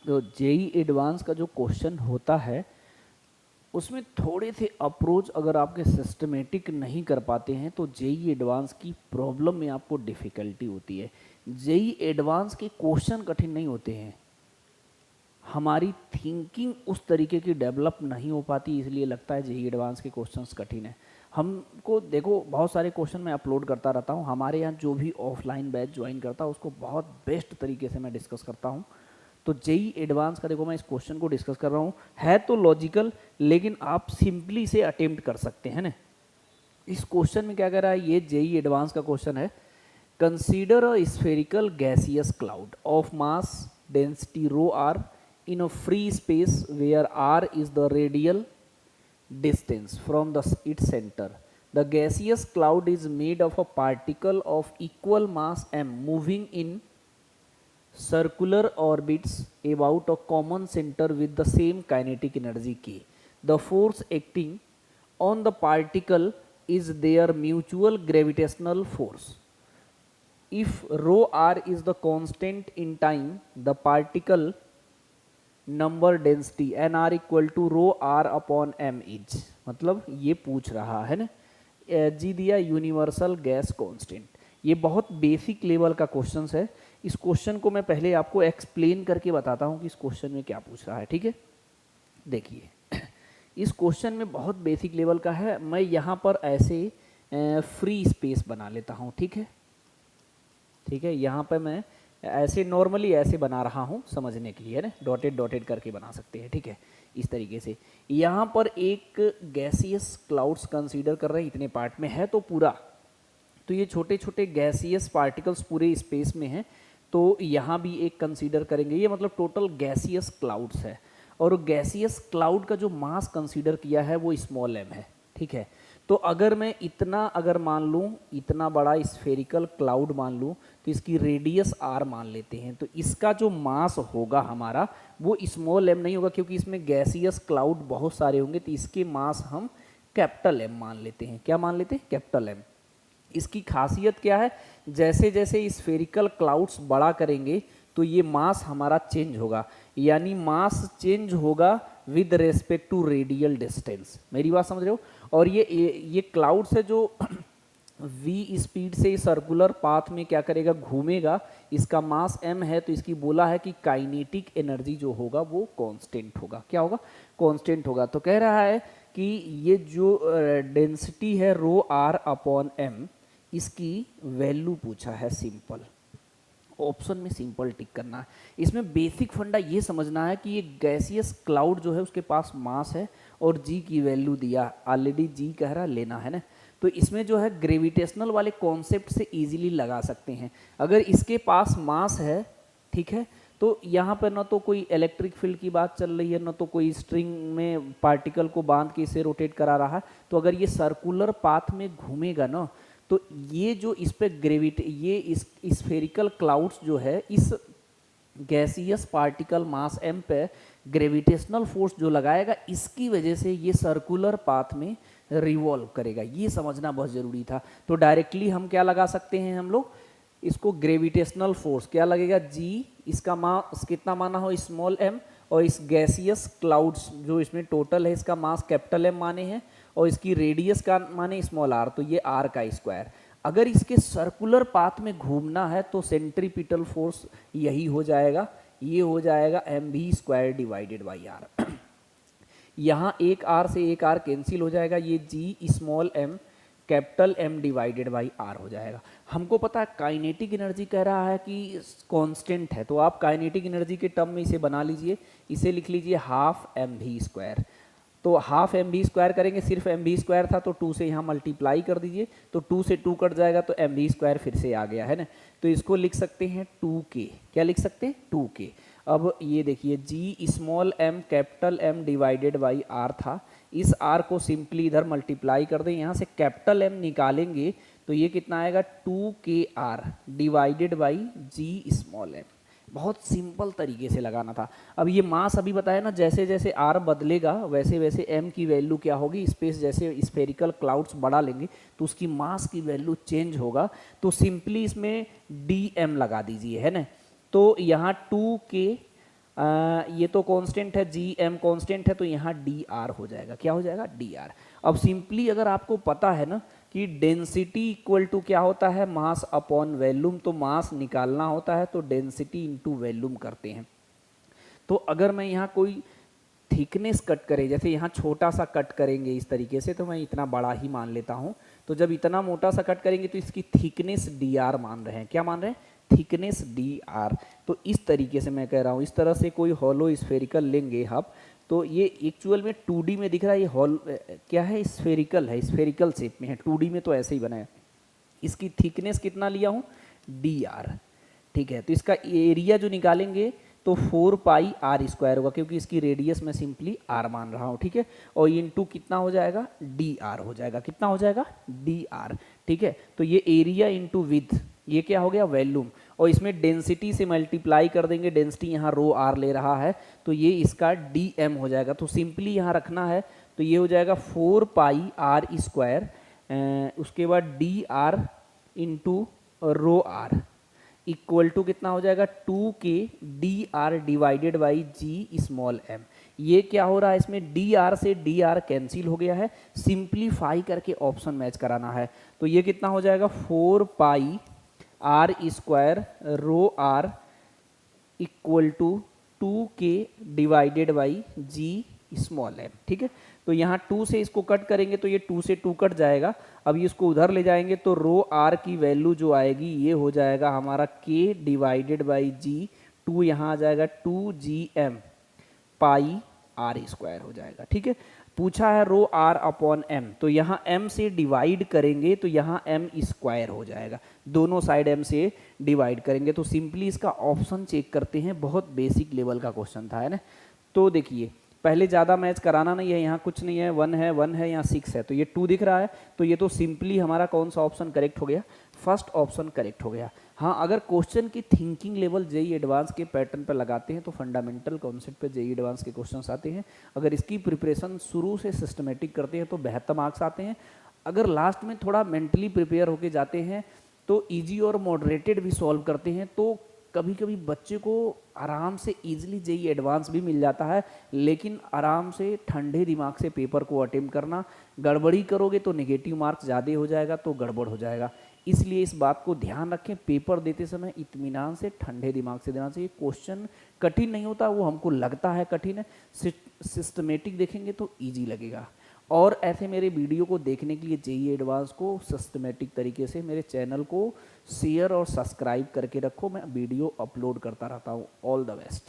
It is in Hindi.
जो जेई एडवांस का जो क्वेश्चन होता है उसमें थोड़े से अप्रोच अगर आपके सिस्टमेटिक नहीं कर पाते हैं तो जेई एडवांस की प्रॉब्लम में आपको डिफ़िकल्टी होती है। जेई एडवांस के क्वेश्चन कठिन नहीं होते हैं, हमारी थिंकिंग उस तरीके की डेवलप नहीं हो पाती, इसलिए लगता है जेई एडवांस के क्वेश्चंस कठिन है। हमको देखो बहुत सारे क्वेश्चन मैं अपलोड करता रहता हूँ, हमारे यहाँ जो भी ऑफलाइन बैच ज्वाइन करता है उसको बहुत बेस्ट तरीके से मैं डिस्कस करता हूँ। तो जेई एडवांस का देखो मैं इस क्वेश्चन को डिस्कस कर रहा हूँ, है तो लॉजिकल लेकिन आप सिंपली से अटेम्प्ट कर सकते हैं ना। इस क्वेश्चन में क्या कह रहा है, ये जेई एडवांस का क्वेश्चन है। Consider a spherical gaseous cloud of mass density rho r in a free space where r is the radial distance from its center. The gaseous cloud is made of a particle of equal mass m moving in circular orbits about a common center with the same kinetic energy k. The force acting on the particle is their mutual gravitational force. If rho r is the constant in time, the particle number density n r equal to rho r upon m is, मतलब ये पूछ रहा है ना। जी दिया यूनिवर्सल गैस कांस्टेंट, ये बहुत बेसिक लेवल का क्वेश्चन है। इस क्वेश्चन को मैं पहले आपको एक्सप्लेन करके बताता हूँ कि इस क्वेश्चन में क्या पूछ रहा है, ठीक है। देखिए इस क्वेश्चन में बहुत बेसिक लेवल का है, मैं यहाँ पर ऐसे फ्री स्पेस बना लेता हूँ, ठीक है। ठीक है, यहाँ पे मैं ऐसे नॉर्मली ऐसे बना रहा हूँ समझने के लिए ना, डॉटेड डॉटेड करके बना सकते हैं, ठीक है। इस तरीके से यहाँ पर एक गैसियस क्लाउड्स कंसीडर कर रहे हैं, इतने पार्ट में है तो पूरा, तो ये छोटे छोटे गैसियस पार्टिकल्स पूरे स्पेस में हैं, तो यहाँ भी एक कंसीडर करेंगे, ये मतलब टोटल गैसियस क्लाउड्स है। और गैसियस क्लाउड का जो मास कंसीडर किया है वो स्मॉल एम है, ठीक है। तो अगर मैं इतना अगर मान लूँ, इतना बड़ा स्फेरिकल क्लाउड मान लूँ, तो इसकी रेडियस आर मान लेते हैं, तो इसका जो मास होगा हमारा वो स्मॉल एम नहीं होगा, क्योंकि इसमें गैसियस क्लाउड बहुत सारे होंगे, तो इसके मास हम कैपिटल एम मान लेते हैं। क्या मान लेते हैं? Capital M. इसकी खासियत क्या है, जैसे जैसे स्फेरिकल क्लाउड्स बड़ा करेंगे तो ये मास हमारा चेंज होगा, यानी मास चेंज होगा with respect to radial distance. मेरी बात समझ रहे हो? और ये क्लाउड्स है जो v स्पीड से सर्कुलर पाथ में क्या करेगा, घूमेगा, इसका मास m है, तो इसकी बोला है कि काइनेटिक एनर्जी जो होगा वो कांस्टेंट होगा। क्या होगा? कांस्टेंट होगा। तो कह रहा है कि ये जो डेंसिटी है रो आर अपॉन एम, इसकी वैल्यू पूछा है सिंपल। ऑप्शन में सिंपल टिक करना है। इसमें बेसिक फंडा ये समझना है कि ये गैसियस क्लाउड जो है उसके पास मास है और जी की वैल्यू दिया, ऑलरेडी जी कह रहा लेना है ना, तो इसमें जो है ग्रेविटेशनल वाले कॉन्सेप्ट से इजीली लगा सकते हैं। अगर इसके पास मास है, ठीक है, तो यहाँ पर ना तो कोई इलेक्ट्रिक फील्ड की बात चल रही है, ना तो कोई स्ट्रिंग में पार्टिकल को बांध के इसे रोटेट करा रहा है, तो अगर ये सर्कुलर पाथ में घूमेगा ना, तो ये जो इस पे ये इस स्फेरिकल क्लाउड्स जो है इस गैसियस पार्टिकल मास m पे ग्रेविटेशनल फोर्स जो लगाएगा, इसकी वजह से ये सर्कुलर पाथ में रिवॉल्व करेगा। ये समझना बहुत ज़रूरी था। तो डायरेक्टली हम क्या लगा सकते हैं, हम लोग इसको ग्रेविटेशनल फोर्स क्या लगेगा, g, इसका मास कितना माना हो स्मॉल m, और इस गैसियस क्लाउड्स जो इसमें टोटल है इसका मास कैपिटल M माने हैं, और इसकी रेडियस का माने स्मॉल r, तो ये r का स्क्वायर। अगर इसके सर्कुलर पाथ में घूमना है तो सेंट्रीपिटल फोर्स यही हो जाएगा, ये हो जाएगा mv² डिवाइडेड बाई r। यहाँ एक r से एक r कैंसिल हो जाएगा, ये g small m capital M divided by r हो जाएगा। हमको पता है काइनेटिक एनर्जी कह रहा है कि कांस्टेंट है, तो आप काइनेटिक एनर्जी के टर्म में इसे बना लीजिए, इसे लिख लीजिए हाफ mv²। तो हाफ mv² करेंगे, सिर्फ mv² था तो 2 से यहाँ मल्टीप्लाई कर दीजिए, तो 2 से 2 कट जाएगा तो mv² फिर से आ गया है ना, तो इसको लिख सकते हैं 2k। क्या लिख सकते हैं? 2k। अब ये देखिए g small m capital M divided by r था, इस r को सिंपली इधर मल्टीप्लाई कर दें, यहाँ से कैपिटल M निकालेंगे तो ये कितना आएगा 2kr divided by g small m। बहुत सिंपल तरीके से लगाना था। अब ये मास अभी बताया ना, जैसे जैसे r बदलेगा वैसे वैसे m की वैल्यू क्या होगी, स्पेस जैसे स्फेरिकल क्लाउड्स बढ़ा लेंगे तो उसकी मास की वैल्यू चेंज होगा। तो सिंपली इसमें dm लगा दीजिए, है ना, तो यहाँ 2k ये तो कांस्टेंट है, जी एम कांस्टेंट है, तो यहाँ डी आर हो जाएगा। क्या हो जाएगा? D R. अब सिंपली अगर आपको पता है ना कि डेंसिटी इक्वल टू क्या होता है? Mass upon volume. तो मास निकालना होता है तो डेंसिटी इंटू वॉल्यूम करते हैं। तो अगर मैं यहाँ कोई थिकनेस कट करे, जैसे यहाँ छोटा सा कट करेंगे इस तरीके से, तो मैं इतना बड़ा ही मान लेता हूँ। तो जब इतना मोटा सा कट करेंगे तो इसकी थिकनेस डी आर मान रहे हैं। क्या मान रहे हैं? Thickness D R. तो इस तरीके से मैं कह रहा हूँ, इस तरह से कोई हॉलो स्फेरिकल लेंगे आप, तो ये एक्चुअल में 2D में दिख रहा है, ये हॉल क्या है? स्फेरिकल है, स्फेरिकल शेप में है। 2D में तो ऐसे ही बना है। इसकी थिकनेस कितना लिया हूँ? D R. ठीक है, तो इसका एरिया जो निकालेंगे तो 4 पाई आर स्क्वायर होगा, क्योंकि इसकी रेडियस मैं सिंपली आर मान रहा हूँ। ठीक है, और इनटू कितना हो जाएगा? डी आर हो जाएगा। कितना हो जाएगा? D R. ठीक है, तो ये एरिया इंटू विथ, ये क्या हो गया? वॉल्यूम। और इसमें डेंसिटी से मल्टीप्लाई कर देंगे, डेंसिटी यहाँ रो आर ले रहा है, तो ये इसका डी एम हो जाएगा। तो सिंपली यहाँ रखना है, तो ये हो जाएगा 4 पाई आर स्क्वायर, उसके बाद d r into rho are equal to कितना हो जाएगा? 2k d r divided by ji small m. ये क्या हो रहा है? इसमें डी आर से डी आर कैंसिल हो गया है, सिंप्लीफाई करके ऑप्शन मैच कराना है। तो ये कितना हो जाएगा? 4 pi R square rho are equal to 2k divided by ji small M. ठीक है, तो यहाँ 2 से इसको कट करेंगे तो ये 2 से 2 कट जाएगा। अब ये इसको उधर ले जाएंगे तो रो आर की वैल्यू जो आएगी ये हो जाएगा हमारा k डिवाइडेड बाई जी। 2 यहाँ आ जाएगा 2gm पाई आर स्क्वायर हो जाएगा। ठीक है, पूछा है रो आर अपॉन एम, तो यहाँ m से डिवाइड करेंगे तो यहाँ m स्क्वायर हो जाएगा। दोनों साइड m से डिवाइड करेंगे तो सिंपली इसका ऑप्शन चेक करते हैं। बहुत बेसिक लेवल का क्वेश्चन था, है ना। तो देखिए, पहले ज़्यादा मैच कराना नहीं है, यहाँ कुछ नहीं है, 1 है, यहाँ 6 है, तो ये 2 दिख रहा है, तो ये तो सिंपली हमारा कौन सा ऑप्शन करेक्ट हो गया? फर्स्ट ऑप्शन करेक्ट हो गया। हाँ, अगर क्वेश्चन की थिंकिंग लेवल जेई एडवांस के पैटर्न पर लगाते हैं तो फंडामेंटल कॉन्सेप्ट पे जेई एडवांस के क्वेश्चंस आते हैं। अगर इसकी प्रिपरेशन शुरू से सिस्टमेटिक करते हैं तो बेहतर मार्क्स आते हैं। अगर लास्ट में थोड़ा मेंटली प्रिपेयर होके जाते हैं तो ईजी और मॉडरेटेड भी सॉल्व करते हैं तो कभी कभी बच्चे को आराम से इजीली जेई एडवांस भी मिल जाता है। लेकिन आराम से ठंडे दिमाग से पेपर को अटेम्प्ट करना, गड़बड़ी करोगे तो नेगेटिव मार्क्स ज़्यादा हो जाएगा, तो गड़बड़ हो जाएगा। इसलिए इस बात को ध्यान रखें, पेपर देते समय इत्मीनान से ठंडे दिमाग से देना चाहिए। क्वेश्चन कठिन नहीं होता, वो हमको लगता है कठिन है, सिस्टमेटिक देखेंगे तो ईजी लगेगा। और ऐसे मेरे वीडियो को देखने के लिए जेईई एडवांस को सिस्टमेटिक तरीके से मेरे चैनल को शेयर और सब्सक्राइब करके रखो। मैं वीडियो अपलोड करता रहता हूँ। All the best.